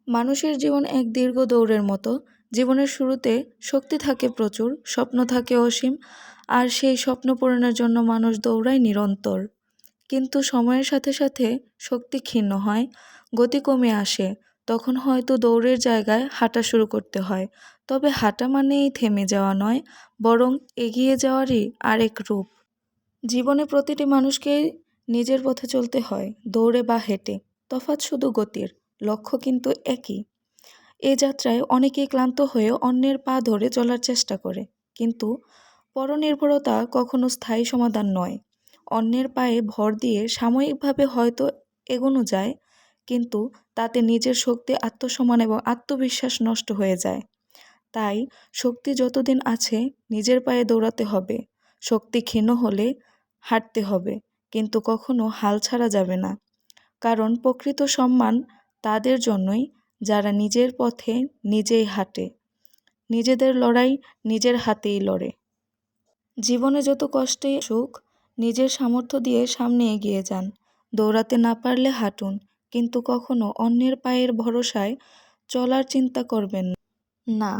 মানুষের জীবন এক দীর্ঘ দৌড়ের মতো। জীবনের শুরুতে শক্তি থাকে প্রচুর, স্বপ্ন থাকে অসীম, আর সেই স্বপ্ন পূরণের জন্য মানুষ দৌড়ায় নিরন্তর। কিন্তু সময়ের সাথে সাথে শক্তি ক্ষীণ হয়, গতি কমে আসে। তখন হয়তো দৌড়ের জায়গায় হাঁটা শুরু করতে হয়। তবে হাঁটা মানেই থেমে যাওয়া নয়, বরং এগিয়ে যাওয়ারই আরেক রূপ। জীবনে প্রতিটি মানুষকেই নিজের পথে চলতে হয়, দৌড়ে বা হেঁটে। তফাৎ শুধু গতির, লক্ষ্য কিন্তু একই। এ যাত্রায় অনেকেই ক্লান্ত হয়ে অন্যের পা ধরে চলার চেষ্টা করে, কিন্তু পরনির্ভরতা কখনো স্থায়ী সমাধান নয়। অন্যের পায়ে ভর দিয়ে সাময়িকভাবে হয়তো এগোনো যায়, কিন্তু তাতে নিজের শক্তি, আত্মসম্মান এবং আত্মবিশ্বাস নষ্ট হয়ে যায়। তাই শক্তি যতদিন আছে নিজের পায়ে দৌড়াতে হবে, শক্তি ক্ষীণ হলে হাঁটতে হবে, কিন্তু কখনো হাল ছাড়া যাবে না। কারণ প্রকৃত সম্মান তাদের জন্যই যারা নিজের পথে নিজেই হাঁটে, নিজেদের লড়াই নিজের হাতেই লড়ে। জীবনে যত কষ্টই আসুক, নিজের সামর্থ্য দিয়ে সামনে এগিয়ে যান। দৌড়াতে না পারলে হাঁটুন, কিন্তু কখনো অন্যের পায়ের ভরসায় চলার চিন্তা করবেন না।